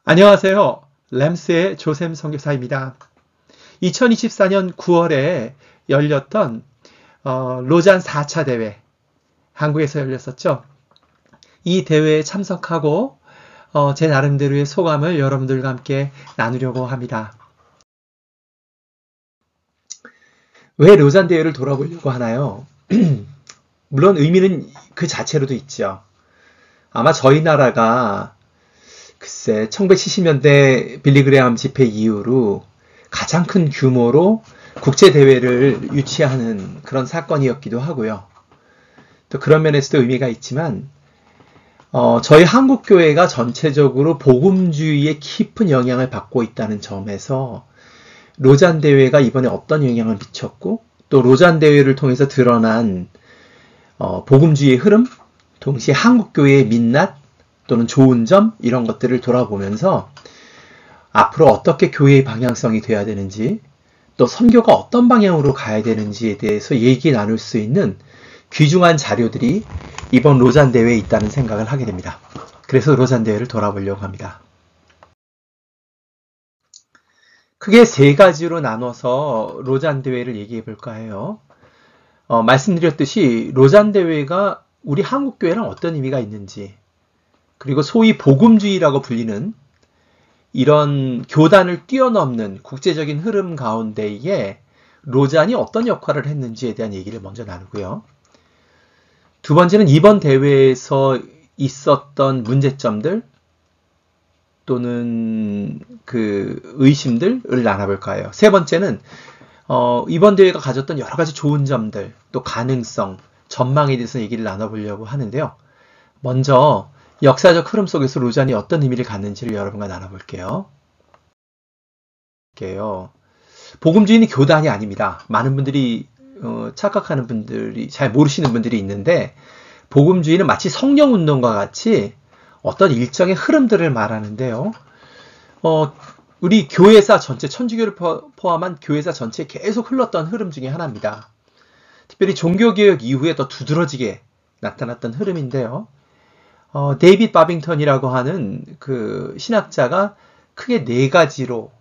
안녕하세요. 램스의 조샘 선교사입니다. 2024년 9월에 열렸던 로잔 4차 대회, 한국에서 열렸었죠. 이 대회에 참석하고 제 나름대로의 소감을 여러분들과 함께 나누려고 합니다. 왜 로잔 대회를 돌아보려고 하나요? 물론 의미는 그 자체로도 있죠. 아마 저희 나라가 글쎄 1970년대 빌리그레암 집회 이후로 가장 큰 규모로 국제대회를 유치하는 그런 사건이었기도 하고요. 또 그런 면에서도 의미가 있지만 저희 한국교회가 전체적으로 복음주의에 깊은 영향을 받고 있다는 점에서 로잔 대회가 이번에 어떤 영향을 미쳤고 또 로잔 대회를 통해서 드러난 복음주의의 흐름, 동시에 한국교회의 민낯 또는 좋은 점 이런 것들을 돌아보면서 앞으로 어떻게 교회의 방향성이 돼야 되는지 또 선교가 어떤 방향으로 가야 되는지에 대해서 얘기 나눌 수 있는 귀중한 자료들이 이번 로잔 대회에 있다는 생각을 하게 됩니다. 그래서 로잔 대회를 돌아보려고 합니다. 크게 세 가지로 나눠서 로잔 대회를 얘기해 볼까 해요. 말씀드렸듯이 로잔 대회가 우리 한국교회랑 어떤 의미가 있는지, 그리고 소위 복음주의라고 불리는 이런 교단을 뛰어넘는 국제적인 흐름 가운데에 로잔이 어떤 역할을 했는지에 대한 얘기를 먼저 나누고요. 두 번째는 이번 대회에서 있었던 문제점들 또는 그 의심들을 나눠볼까 해요. 세 번째는 이번 대회가 가졌던 여러 가지 좋은 점들, 또 가능성, 전망에 대해서 얘기를 나눠보려고 하는데요. 먼저 역사적 흐름 속에서 로잔이 어떤 의미를 갖는지를 여러분과 나눠볼게요. 복음주의는 교단이 아닙니다. 많은 분들이 착각하는 분들이 잘 모르시는 분들이 있는데 복음주의는 마치 성령운동과 같이 어떤 일정의 흐름들을 말하는데요. 우리 교회사 전체, 천주교를 포함한 교회사 전체에 계속 흘렀던 흐름 중에 하나입니다. 특별히 종교개혁 이후에 더 두드러지게 나타났던 흐름인데요. 데이빗 바빙턴이라고 하는 그 신학자가 크게 네 가지로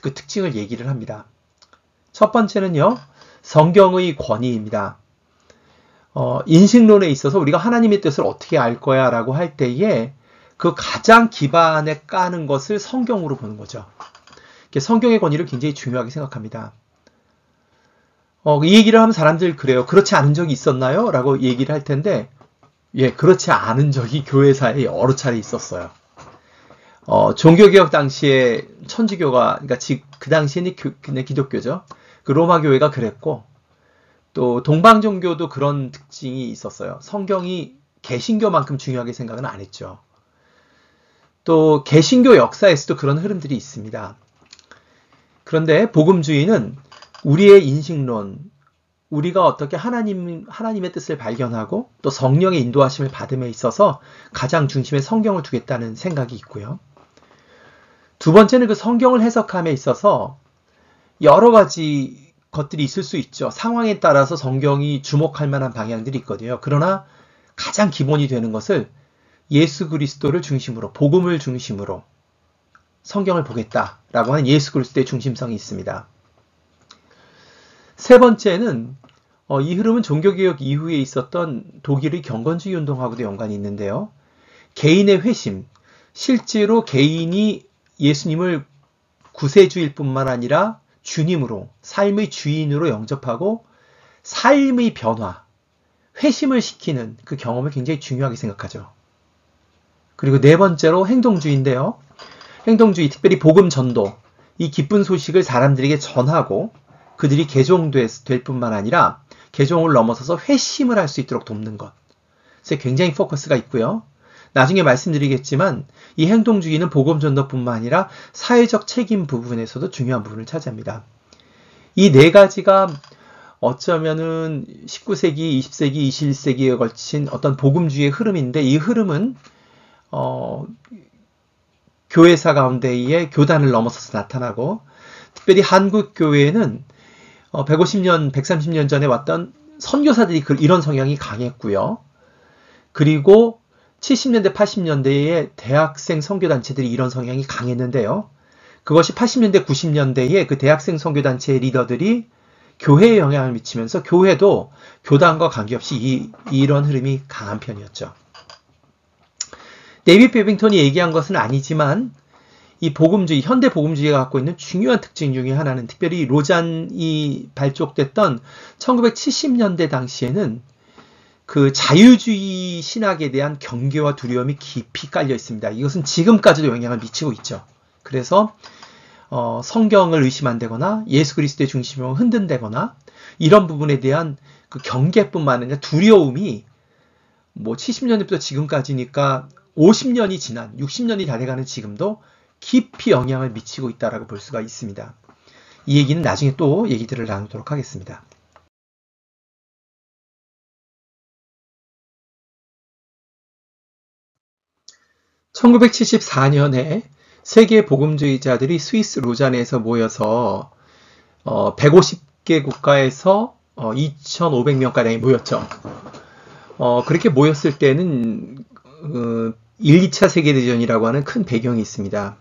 그 특징을 얘기를 합니다. 첫 번째는요, 성경의 권위입니다. 인식론에 있어서 우리가 하나님의 뜻을 어떻게 알 거야 라고 할 때에 그 가장 기반에 까는 것을 성경으로 보는 거죠. 성경의 권위를 굉장히 중요하게 생각합니다. 이 얘기를 하면 사람들 그래요. 그렇지 않은 적이 있었나요? 라고 얘기를 할 텐데 예, 그렇지 않은 적이 교회사에 여러 차례 있었어요. 종교개혁 당시에 천주교가, 그러니까 그 당시에는 기독교죠. 그 로마 교회가 그랬고, 또 동방종교도 그런 특징이 있었어요. 성경이 개신교만큼 중요하게 생각은 안 했죠. 또 개신교 역사에서도 그런 흐름들이 있습니다. 그런데 복음주의는 우리의 인식론, 우리가 어떻게 하나님의 뜻을 발견하고 또 성령의 인도하심을 받음에 있어서 가장 중심에 성경을 두겠다는 생각이 있고요. 두 번째는 그 성경을 해석함에 있어서 여러 가지 것들이 있을 수 있죠. 상황에 따라서 성경이 주목할 만한 방향들이 있거든요. 그러나 가장 기본이 되는 것을 예수 그리스도를 중심으로, 복음을 중심으로 성경을 보겠다라고 하는 예수 그리스도의 중심성이 있습니다. 세 번째는 이 흐름은 종교개혁 이후에 있었던 독일의 경건주의 운동하고도 연관이 있는데요. 개인의 회심, 실제로 개인이 예수님을 구세주일 뿐만 아니라 주님으로, 삶의 주인으로 영접하고 삶의 변화, 회심을 시키는 그 경험을 굉장히 중요하게 생각하죠. 그리고 네 번째로 행동주의인데요. 행동주의, 특별히 복음 전도, 이 기쁜 소식을 사람들에게 전하고 그들이 개종될 뿐만 아니라 개종을 넘어서서 회심을 할 수 있도록 돕는 것. 그래서 굉장히 포커스가 있고요. 나중에 말씀드리겠지만 이 행동주의는 복음 전도뿐만 아니라 사회적 책임 부분에서도 중요한 부분을 차지합니다. 이 네 가지가 어쩌면은 19세기, 20세기, 21세기에 걸친 어떤 복음주의의 흐름인데 이 흐름은 교회사 가운데의 교단을 넘어서서 나타나고 특별히 한국 교회에는 150년, 130년 전에 왔던 선교사들이 이런 성향이 강했고요. 그리고 70년대, 80년대에 대학생 선교단체들이 이런 성향이 강했는데요. 그것이 80년대, 90년대에 그 대학생 선교단체의 리더들이 교회에 영향을 미치면서 교회도 교단과 관계없이 이런 흐름이 강한 편이었죠. 데이비드 베빙턴이 얘기한 것은 아니지만 이 복음주의, 현대 복음주의가 갖고 있는 중요한 특징 중에 하나는 특별히 로잔이 발족됐던 1970년대 당시에는 그 자유주의 신학에 대한 경계와 두려움이 깊이 깔려 있습니다. 이것은 지금까지도 영향을 미치고 있죠. 그래서 성경을 의심한다거나 예수 그리스도의 중심을 흔든다거나 이런 부분에 대한 그 경계뿐만 아니라 두려움이 뭐 70년대부터 지금까지니까 50년이 지난 60년이 다 돼가는 지금도 깊이 영향을 미치고 있다라고 볼 수가 있습니다. 이 얘기는 나중에 또 얘기들을 나누도록 하겠습니다. (1974년에) 세계 복음주의자들이 스위스 로잔에서 모여서 150개 국가에서 2,500명가량이 모였죠. 그렇게 모였을 때는 1, 2차 세계대전이라고 하는 큰 배경이 있습니다.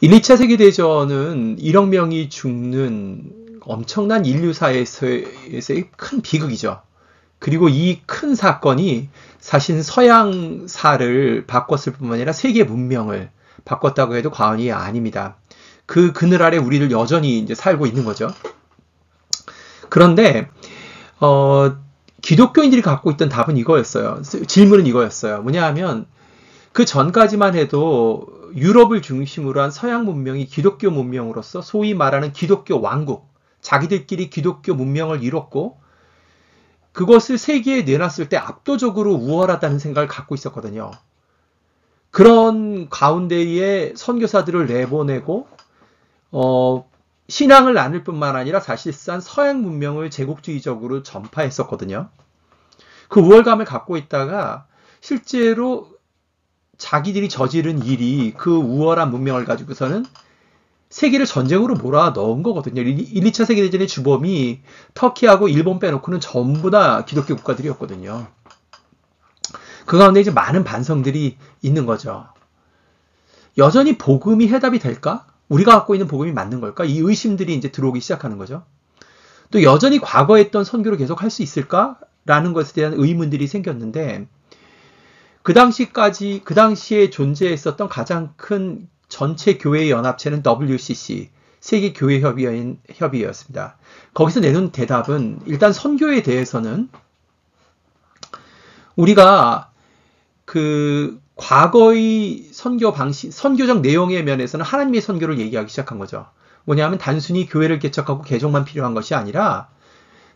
1, 2차 세계대전은 1억 명이 죽는 엄청난 인류사에서의 큰 비극이죠. 그리고 이 큰 사건이 사실 서양사를 바꿨을 뿐만 아니라 세계 문명을 바꿨다고 해도 과언이 아닙니다. 그 그늘 아래 우리를 여전히 이제 살고 있는 거죠. 그런데 기독교인들이 갖고 있던 답은 이거였어요. 질문은 이거였어요. 뭐냐 하면 그 전까지만 해도 유럽을 중심으로 한 서양 문명이 기독교 문명으로서 소위 말하는 기독교 왕국, 자기들끼리 기독교 문명을 이뤘고 그것을 세계에 내놨을 때 압도적으로 우월하다는 생각을 갖고 있었거든요. 그런 가운데에 선교사들을 내보내고 신앙을 나눌 뿐만 아니라 사실상 서양 문명을 제국주의적으로 전파했었거든요. 그 우월감을 갖고 있다가 실제로 자기들이 저지른 일이 그 우월한 문명을 가지고서는 세계를 전쟁으로 몰아넣은 거거든요. 1, 2차 세계대전의 주범이 터키하고 일본 빼놓고는 전부 다 기독교 국가들이었거든요. 그 가운데 이제 많은 반성들이 있는 거죠. 여전히 복음이 해답이 될까? 우리가 갖고 있는 복음이 맞는 걸까? 이 의심들이 이제 들어오기 시작하는 거죠. 또 여전히 과거에 했던 선교를 계속 할 수 있을까? 라는 것에 대한 의문들이 생겼는데 그 당시에 존재했었던 가장 큰 전체 교회 연합체는 WCC, 세계교회협의회였습니다. 거기서 내놓은 대답은 일단 선교에 대해서는 우리가 그 과거의 선교 방식, 선교적 내용의 면에서는 하나님의 선교를 얘기하기 시작한 거죠. 뭐냐면 단순히 교회를 개척하고 개종만 필요한 것이 아니라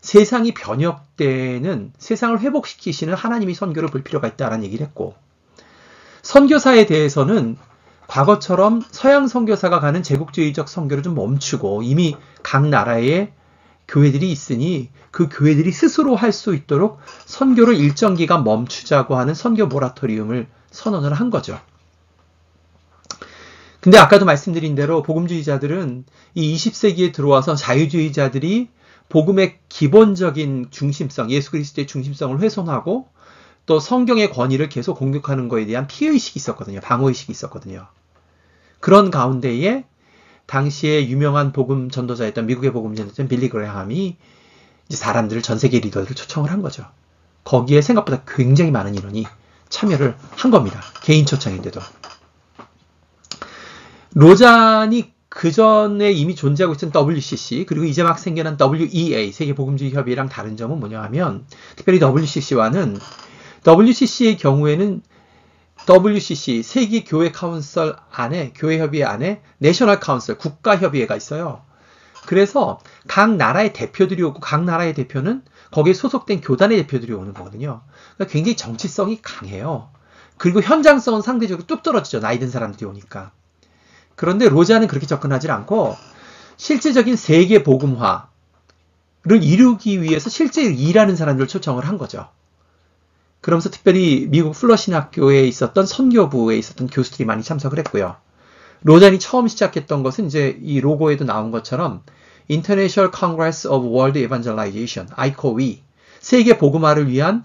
세상이 변혁되는, 세상을 회복시키시는 하나님의 선교를 볼 필요가 있다라는 얘기를 했고, 선교사에 대해서는 과거처럼 서양 선교사가 가는 제국주의적 선교를 좀 멈추고 이미 각 나라에 교회들이 있으니 그 교회들이 스스로 할 수 있도록 선교를 일정 기간 멈추자고 하는 선교 모라토리움을 선언을 한 거죠. 근데 아까도 말씀드린 대로 복음주의자들은 이 20세기에 들어와서 자유주의자들이 복음의 기본적인 중심성, 예수 그리스도의 중심성을 훼손하고 또 성경의 권위를 계속 공격하는 것에 대한 피해의식이 있었거든요. 방어의식이 있었거든요. 그런 가운데에 당시에 유명한 복음 전도자였던 미국의 복음 전도자였던 빌리 그레함이 이제 사람들을, 전 세계 리더들을 초청을 한 거죠. 거기에 생각보다 굉장히 많은 인원이 참여를 한 겁니다. 개인 초청인데도. 로잔이 그 전에 이미 존재하고 있던 WCC, 그리고 이제 막 생겨난 WEA, 세계복음주의협의회랑 다른 점은 뭐냐 하면, 특별히 WCC와는, WCC의 경우에는 WCC, 세계교회 카운슬 안에, 교회협의회 안에 내셔널 카운슬, 국가협의회가 있어요. 그래서 각 나라의 대표들이 오고 각 나라의 대표는 거기에 소속된 교단의 대표들이 오는 거거든요. 그러니까 굉장히 정치성이 강해요. 그리고 현장성은 상대적으로 뚝 떨어지죠. 나이 든 사람들이 오니까. 그런데 로자는 그렇게 접근하지 않고 실질적인 세계 복음화를 이루기 위해서 실제 일하는 사람들을 초청을 한 거죠. 그러면서 특별히 미국 플러신 학교에 있었던 선교부에 있었던 교수들이 많이 참석을 했고요. 로잔이 처음 시작했던 것은 이제 이 로고에도 나온 것처럼 International Congress of World Evangelization, ICOE, 세계 복음화를 위한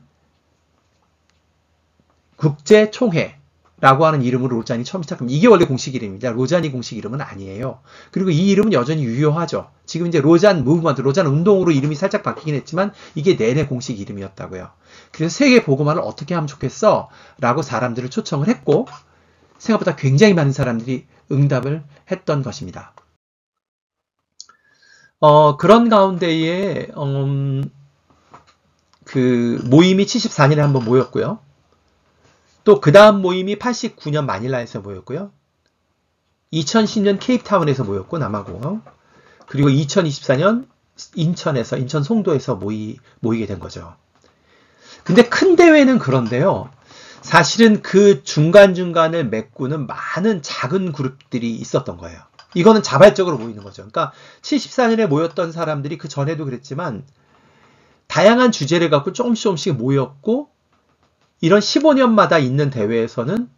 국제총회라고 하는 이름으로 로잔이 처음 시작합니다. 이게 원래 공식 이름입니다. 로잔이 공식 이름은 아니에요. 그리고 이 이름은 여전히 유효하죠. 지금 이제 로잔 무브먼트, 로잔 운동으로 이름이 살짝 바뀌긴 했지만 이게 내내 공식 이름이었다고요. 그래서 세계 복음화를 어떻게 하면 좋겠어? 라고 사람들을 초청을 했고 생각보다 굉장히 많은 사람들이 응답을 했던 것입니다. 그런 가운데에 그 모임이 74년에 한번 모였고요. 또 그 다음 모임이 89년 마닐라에서 모였고요. 2010년 케이프타운에서 모였고 남아공항. 그리고 2024년 인천 송도에서 모이게 된 거죠. 근데 큰 대회는 그런데요. 사실은 그 중간중간을 메꾸는 많은 작은 그룹들이 있었던 거예요. 이거는 자발적으로 모이는 거죠. 그러니까 74년에 모였던 사람들이 그 전에도 그랬지만 다양한 주제를 갖고 조금씩 모였고 이런 15년마다 있는 대회에서는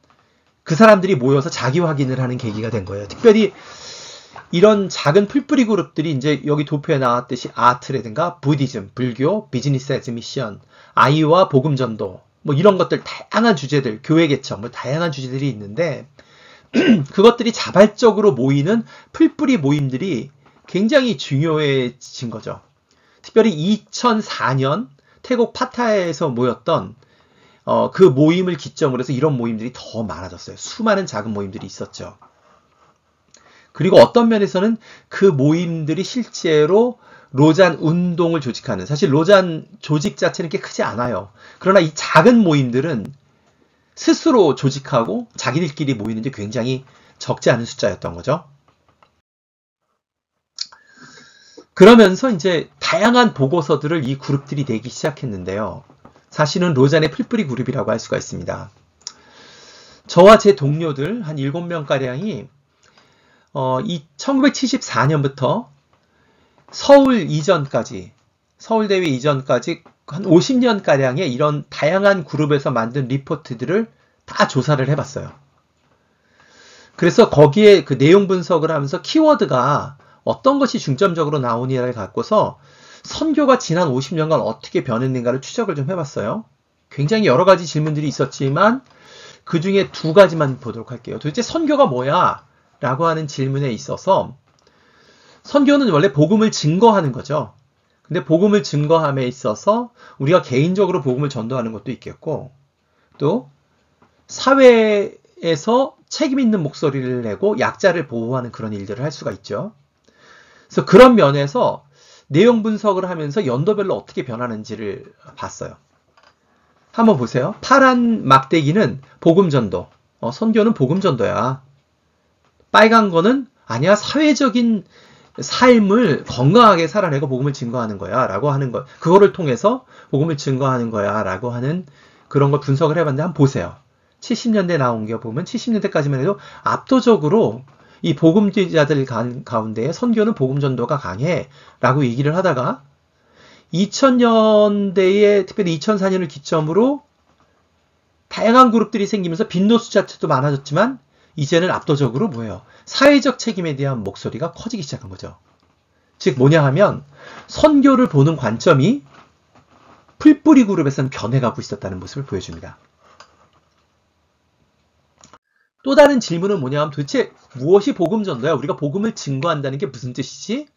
그 사람들이 모여서 자기 확인을 하는 계기가 된 거예요. 특별히 이런 작은 풀뿌리 그룹들이 이제 여기 도표에 나왔듯이 아트라든가 부디즘, 불교, 비즈니스 에즈 미션, 아이와 복음전도 뭐 이런 것들 다양한 주제들, 교회 개척 뭐 다양한 주제들이 있는데 그것들이 자발적으로 모이는 풀뿌리 모임들이 굉장히 중요해진 거죠. 특별히 2004년 태국 파타야에서 모였던 그 모임을 기점으로 해서 이런 모임들이 더 많아졌어요. 수많은 작은 모임들이 있었죠. 그리고 어떤 면에서는 그 모임들이 실제로 로잔 운동을 조직하는, 사실 로잔 조직 자체는 꽤 크지 않아요. 그러나 이 작은 모임들은 스스로 조직하고 자기들끼리 모이는데 굉장히 적지 않은 숫자였던 거죠. 그러면서 이제 다양한 보고서들을 이 그룹들이 내기 시작했는데요. 사실은 로잔의 풀뿌리 그룹이라고 할 수가 있습니다. 저와 제 동료들 한 7명가량이 1974년부터 서울대회 이전까지 한 50년가량의 이런 다양한 그룹에서 만든 리포트들을 다 조사를 해봤어요. 그래서 거기에 그 내용 분석을 하면서 키워드가 어떤 것이 중점적으로 나오느냐를 갖고서 선교가 지난 50년간 어떻게 변했는가를 추적을 좀 해봤어요. 굉장히 여러 가지 질문들이 있었지만 그 중에 2가지만 보도록 할게요. 도대체 선교가 뭐야? 라고 하는 질문에 있어서 선교는 원래 복음을 증거하는 거죠. 근데 복음을 증거함에 있어서 우리가 개인적으로 복음을 전도하는 것도 있겠고 또 사회에서 책임 있는 목소리를 내고 약자를 보호하는 그런 일들을 할 수가 있죠. 그래서 그런 면에서 내용 분석을 하면서 연도별로 어떻게 변하는지를 봤어요. 한번 보세요. 파란 막대기는 복음전도. 선교는 복음전도야. 빨간 거는 아니야, 사회적인 삶을 건강하게 살아내고 복음을 증거하는 거야 라고 하는 거. 그거를 통해서 복음을 증거하는 거야 라고 하는 그런 걸 분석을 해봤는데 한번 보세요. 70년대 나온 게 보면 70년대까지만 해도 압도적으로 이 복음주의자들 가운데 선교는 복음전도가 강해 라고 얘기를 하다가 2000년대에 특별히 2004년을 기점으로 다양한 그룹들이 생기면서 빈도수 자체도 많아졌지만 이제는 압도적으로 뭐예요? 사회적 책임에 대한 목소리가 커지기 시작한 거죠. 즉 뭐냐 하면 선교를 보는 관점이 풀뿌리 그룹에서는 변해가고 있었다는 모습을 보여줍니다. 또 다른 질문은 뭐냐 하면 도대체 무엇이 복음전도야? 우리가 복음을 증거한다는 게 무슨 뜻이지?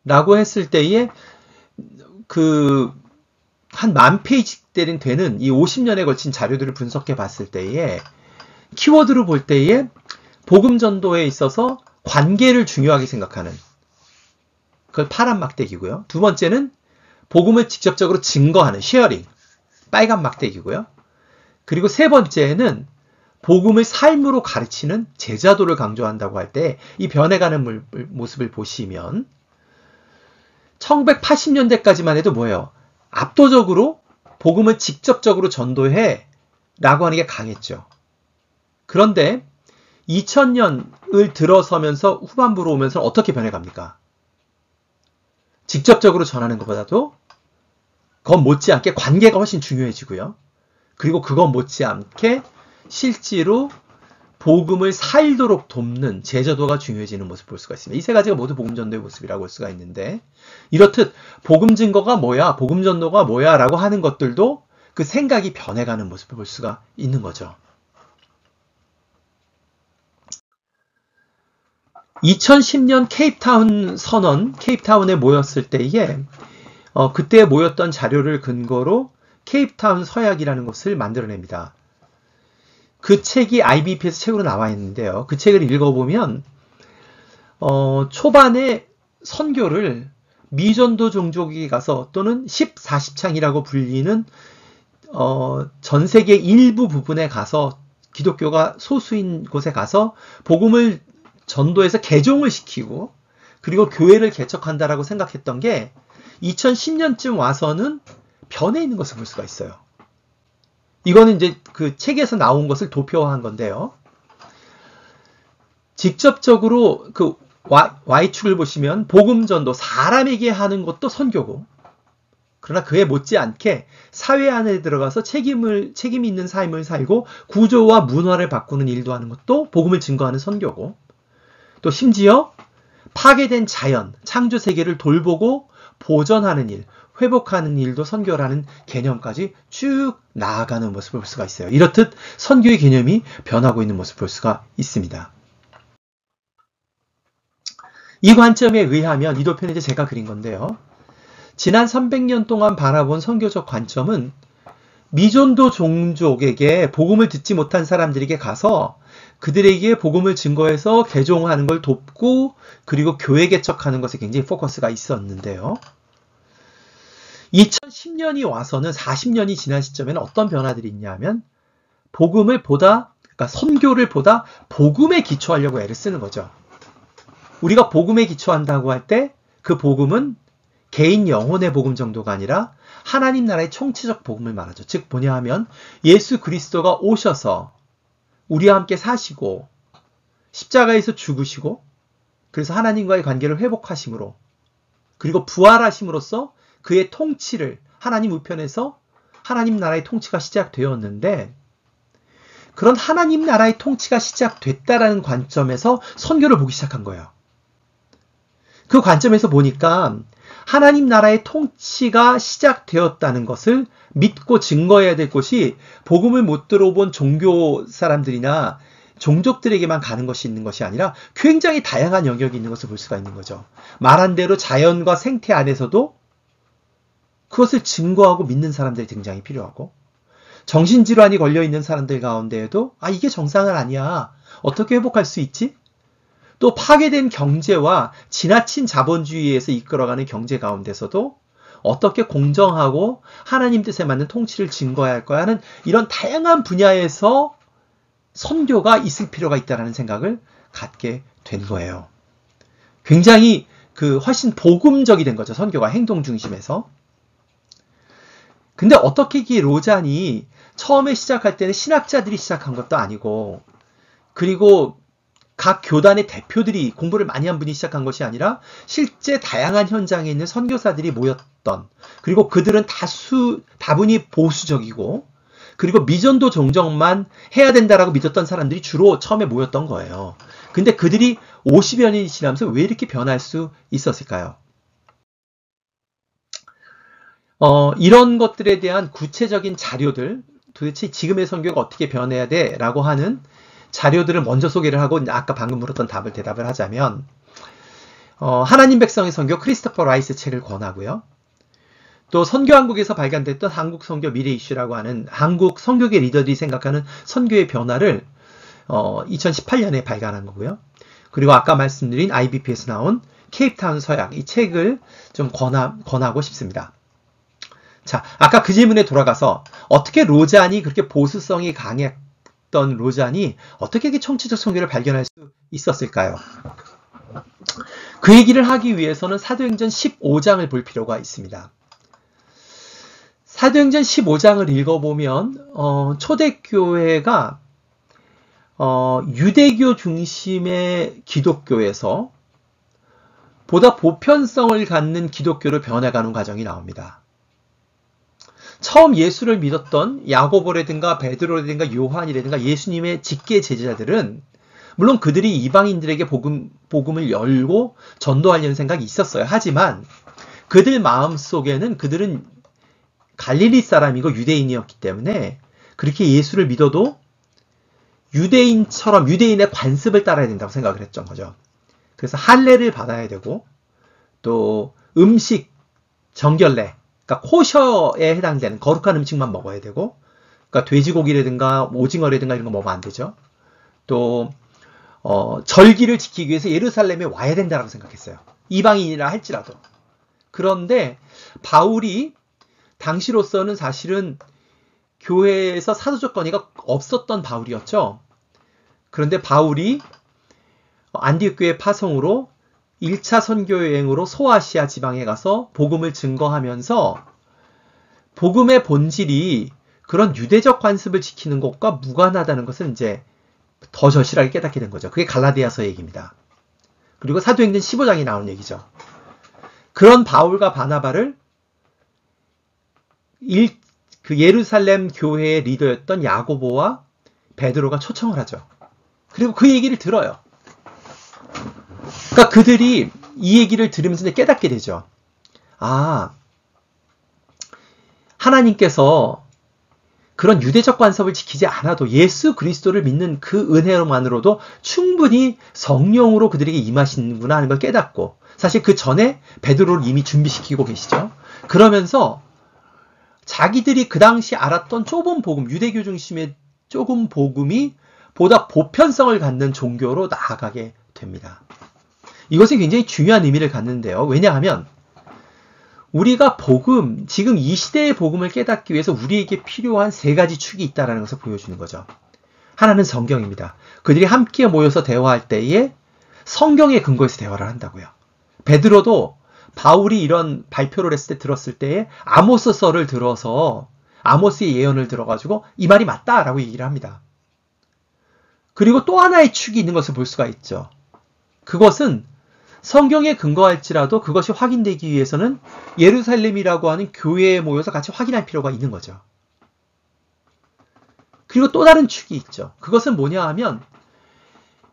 라고 했을 때에 한 10,000페이지 되는 이 50년에 걸친 자료들을 분석해 봤을 때에 키워드로 볼 때에 복음전도에 있어서 관계를 중요하게 생각하는 그걸 파란 막대기고요. 두 번째는 복음을 직접적으로 증거하는 쉐어링 빨간 막대기고요. 그리고 세 번째는 복음을 삶으로 가르치는 제자도를 강조한다고 할 때 이 변해가는 모습을 보시면 1980년대까지만 해도 뭐예요? 압도적으로 복음을 직접적으로 전도해 라고 하는 게 강했죠. 그런데 2000년을 들어서면서 후반부로 오면서 어떻게 변해갑니까? 직접적으로 전하는 것보다도 그건 못지않게 관계가 훨씬 중요해지고요. 그리고 그건 못지않게 실제로 복음을 살도록 돕는 제자도가 중요해지는 모습을 볼 수가 있습니다. 이 세 가지가 모두 복음전도의 모습이라고 볼 수가 있는데 이렇듯 복음 증거가 뭐야, 복음 전도가 뭐야 라고 하는 것들도 그 생각이 변해가는 모습을 볼 수가 있는 거죠. 2010년 케이프타운 선언, 케이프타운에 모였을 때에 그때 모였던 자료를 근거로 케이프타운 서약이라는 것을 만들어냅니다. 그 책이 IBP에서 책으로 나와 있는데요. 그 책을 읽어보면 초반에 선교를 미전도 종족이 가서 또는 10-40창이라고 불리는 전 세계 일부 부분에 가서 기독교가 소수인 곳에 가서 복음을 전도해서 개종을 시키고 그리고 교회를 개척한다라고 생각했던 게 2010년쯤 와서는 변해 있는 것을 볼 수가 있어요. 이거는 이제 그 책에서 나온 것을 도표화한 건데요. 직접적으로 그 Y축을 보시면 복음 전도, 사람에게 하는 것도 선교고, 그러나 그에 못지않게 사회 안에 들어가서 책임 있는 삶을 살고 구조와 문화를 바꾸는 일도 하는 것도 복음을 증거하는 선교고, 또 심지어 파괴된 자연, 창조 세계를 돌보고 보전하는 일, 회복하는 일도 선교라는 개념까지 쭉 나아가는 모습을 볼 수가 있어요. 이렇듯 선교의 개념이 변하고 있는 모습을 볼 수가 있습니다. 이 관점에 의하면 이 도표는 이제 제가 그린 건데요. 지난 300년 동안 바라본 선교적 관점은 미전도 종족에게 복음을 듣지 못한 사람들에게 가서 그들에게 복음을 증거해서 개종하는 걸 돕고 그리고 교회 개척하는 것에 굉장히 포커스가 있었는데요. 2010년이 와서는 40년이 지난 시점에는 어떤 변화들이 있냐면 그러니까 선교를 보다 복음에 기초하려고 애를 쓰는 거죠. 우리가 복음에 기초한다고 할 때 그 복음은 개인 영혼의 복음 정도가 아니라 하나님 나라의 총체적 복음을 말하죠. 즉 뭐냐 하면 예수 그리스도가 오셔서 우리와 함께 사시고 십자가에서 죽으시고 그래서 하나님과의 관계를 회복하심으로 그리고 부활하심으로써 그의 통치를 하나님 우편에서 하나님 나라의 통치가 시작되었는데 그런 하나님 나라의 통치가 시작됐다라는 관점에서 선교를 보기 시작한 거예요. 그 관점에서 보니까 하나님 나라의 통치가 시작되었다는 것을 믿고 증거해야 될 것이 복음을 못 들어본 종교 사람들이나 종족들에게만 가는 것이 있는 것이 아니라 굉장히 다양한 영역이 있는 것을 볼 수가 있는 거죠. 말한 대로 자연과 생태 안에서도 그것을 증거하고 믿는 사람들이 굉장히 필요하고 정신질환이 걸려있는 사람들 가운데에도 이게 정상은 아니야. 어떻게 회복할 수 있지? 또 파괴된 경제와 지나친 자본주의에서 이끌어가는 경제 가운데서도 어떻게 공정하고 하나님 뜻에 맞는 통치를 증거해야 할 거야 하는 이런 다양한 분야에서 선교가 있을 필요가 있다는 생각을 갖게 된 거예요. 굉장히 훨씬 복음적이 된 거죠. 선교가 행동 중심에서. 근데 어떻게 이 로잔이 처음에 시작할 때는 신학자들이 시작한 것도 아니고 그리고 각 교단의 대표들이 공부를 많이 한 분이 시작한 것이 아니라 실제 다양한 현장에 있는 선교사들이 모였던 그리고 그들은 다분히 보수적이고 그리고 미전도 종족만 해야 된다라고 믿었던 사람들이 주로 처음에 모였던 거예요. 근데 그들이 50여 년이 지나면서 왜 이렇게 변할 수 있었을까요? 이런 것들에 대한 구체적인 자료들, 도대체 지금의 선교가 어떻게 변해야 돼? 라고 하는 자료들을 먼저 소개를 하고 아까 방금 물었던 대답을 하자면 하나님 백성의 선교 크리스토퍼 라이스 책을 권하고요. 또 선교한국에서 발간됐던 한국 선교 미래 이슈라고 하는 한국 선교계 리더들이 생각하는 선교의 변화를 2018년에 발간한 거고요. 그리고 아까 말씀드린 IBP에서 나온 케이프타운 서약 이 책을 좀 권하고 싶습니다. 자, 아까 그 질문에 돌아가서 어떻게 로잔이 그렇게 보수성이 강했던 로잔이 어떻게 이렇게 총체적 선교를 발견할 수 있었을까요? 그 얘기를 하기 위해서는 사도행전 15장을 볼 필요가 있습니다. 사도행전 15장을 읽어보면 초대교회가 유대교 중심의 기독교에서 보다 보편성을 갖는 기독교로 변해가는 과정이 나옵니다. 처음 예수를 믿었던 야고보라든가 베드로라든가 요한이라든가 예수님의 직계 제자들은 물론 그들이 이방인들에게 복음을 열고 전도하려는 생각이 있었어요. 하지만 그들 마음속에는 그들은 갈릴리 사람이고 유대인이었기 때문에 그렇게 예수를 믿어도 유대인처럼 유대인의 관습을 따라야 된다고 생각을 했던 거죠. 그래서 할례를 받아야 되고 또 음식 정결례, 그러니까 코셔에 해당되는 거룩한 음식만 먹어야 되고, 그러니까 돼지고기라든가 오징어라든가 이런 거 먹으면 안 되죠. 또 절기를 지키기 위해서 예루살렘에 와야 된다고 생각했어요. 이방인이라 할지라도. 그런데 바울이 당시로서는 사실은 교회에서 사도적 권위가 없었던 바울이었죠. 그런데 바울이 안디옥 교회 파송으로 1차 선교 여행으로 소아시아 지방에 가서 복음을 증거하면서 복음의 본질이 그런 유대적 관습을 지키는 것과 무관하다는 것을 이제 더 절실하게 깨닫게 된 거죠. 그게 갈라디아서 얘기입니다. 그리고 사도행전 15장에 나오는 얘기죠. 그런 바울과 바나바를 그 예루살렘 교회의 리더였던 야고보와 베드로가 초청을 하죠. 그리고 그 얘기를 들어요. 그러니까 그들이 이 얘기를 들으면서 깨닫게 되죠. 아, 하나님께서 그런 유대적 관습을 지키지 않아도 예수 그리스도를 믿는 그 은혜로만으로도 충분히 성령으로 그들에게 임하시는구나 하는 걸 깨닫고, 사실 그 전에 베드로를 이미 준비시키고 계시죠. 그러면서 자기들이 그 당시 알았던 좁은 복음, 유대교 중심의 좁은 복음이 보다 보편성을 갖는 종교로 나아가게 됩니다. 이것이 굉장히 중요한 의미를 갖는데요. 왜냐하면 우리가 복음, 지금 이 시대의 복음을 깨닫기 위해서 우리에게 필요한 세 가지 축이 있다는 것을 보여주는 거죠. 하나는 성경입니다. 그들이 함께 모여서 대화할 때에 성경의 근거에서 대화를 한다고요. 베드로도 바울이 이런 발표를 했을 때 들었을 때에 아모스서를 들어서 아모스의 예언을 들어가지고 이 말이 맞다라고 얘기를 합니다. 그리고 또 하나의 축이 있는 것을 볼 수가 있죠. 그것은 성경에 근거할지라도 그것이 확인되기 위해서는 예루살렘이라고 하는 교회에 모여서 같이 확인할 필요가 있는 거죠. 그리고 또 다른 축이 있죠. 그것은 뭐냐 하면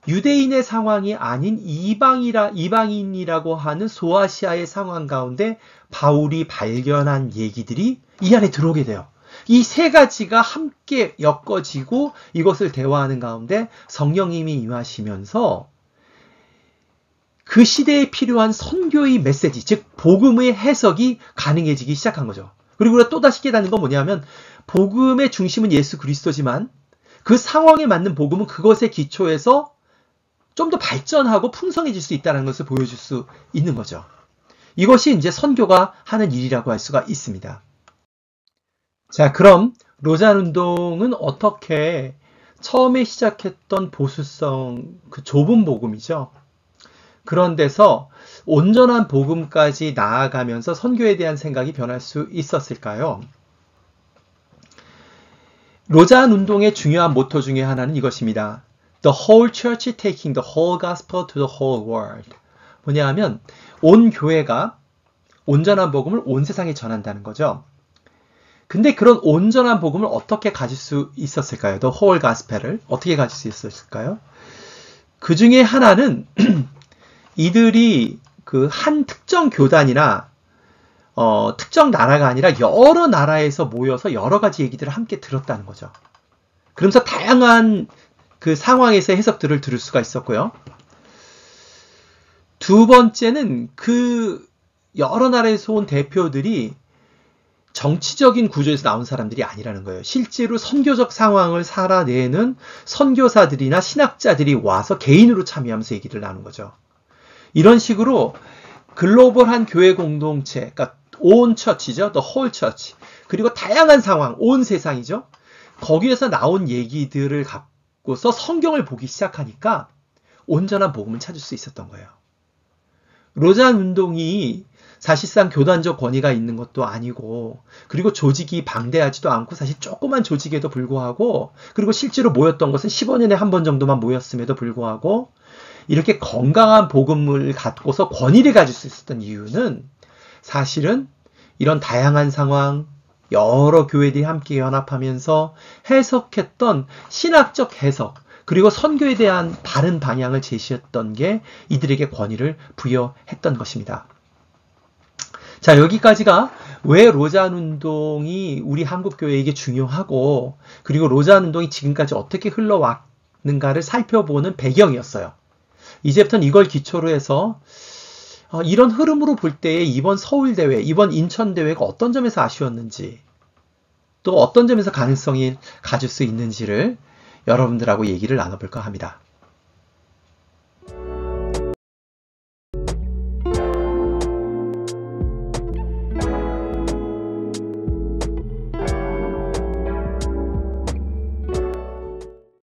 유대인의 상황이 아닌 이방인이라고 하는 소아시아의 상황 가운데 바울이 발견한 얘기들이 이 안에 들어오게 돼요. 이 세 가지가 함께 엮어지고 이것을 대화하는 가운데 성령님이 임하시면서 그 시대에 필요한 선교의 메시지, 즉 복음의 해석이 가능해지기 시작한 거죠. 그리고 우리가 또다시 깨닫는 건 뭐냐면 복음의 중심은 예수 그리스도지만 그 상황에 맞는 복음은 그것의 기초에서 좀 더 발전하고 풍성해질 수 있다는 것을 보여줄 수 있는 거죠. 이것이 이제 선교가 하는 일이라고 할 수가 있습니다. 자, 그럼 로잔 운동은 어떻게 처음에 시작했던 보수성, 그 좁은 복음이죠. 그런 데서 온전한 복음까지 나아가면서 선교에 대한 생각이 변할 수 있었을까요? 로잔 운동의 중요한 모토 중에 하나는 이것입니다. The whole church taking the whole gospel to the whole world. 뭐냐 하면 온 교회가 온전한 복음을 온 세상에 전한다는 거죠. 근데 그런 온전한 복음을 어떻게 가질 수 있었을까요? The whole gospel을 어떻게 가질 수 있었을까요? 그 중에 하나는 이들이 그 한 특정 교단이나 특정 나라가 아니라 여러 나라에서 모여서 여러 가지 얘기들을 함께 들었다는 거죠. 그러면서 다양한 그 상황에서 해석들을 들을 수가 있었고요. 두 번째는 그 여러 나라에서 온 대표들이 정치적인 구조에서 나온 사람들이 아니라는 거예요. 실제로 선교적 상황을 살아내는 선교사들이나 신학자들이 와서 개인으로 참여하면서 얘기를 나눈 거죠. 이런 식으로 글로벌한 교회 공동체, 그러니까 온 처치죠. The whole church. 그리고 다양한 상황, 온 세상이죠. 거기에서 나온 얘기들을 갖고서 성경을 보기 시작하니까 온전한 복음을 찾을 수 있었던 거예요. 로잔 운동이 사실상 교단적 권위가 있는 것도 아니고, 그리고 조직이 방대하지도 않고 사실 조그만 조직에도 불구하고, 그리고 실제로 모였던 것은 15년에 한 번 정도만 모였음에도 불구하고 이렇게 건강한 복음을 갖고서 권위를 가질 수 있었던 이유는 사실은 이런 다양한 상황, 여러 교회들이 함께 연합하면서 해석했던 신학적 해석, 그리고 선교에 대한 바른 방향을 제시했던 게 이들에게 권위를 부여했던 것입니다. 자, 여기까지가 왜 로잔 운동이 우리 한국교회에게 중요하고 그리고 로잔 운동이 지금까지 어떻게 흘러왔는가를 살펴보는 배경이었어요. 이제부터는 이걸 기초로 해서 이런 흐름으로 볼 때에 이번 서울대회, 이번 인천대회가 어떤 점에서 아쉬웠는지 또 어떤 점에서 가능성이 가질 수 있는지를 여러분들하고 얘기를 나눠볼까 합니다.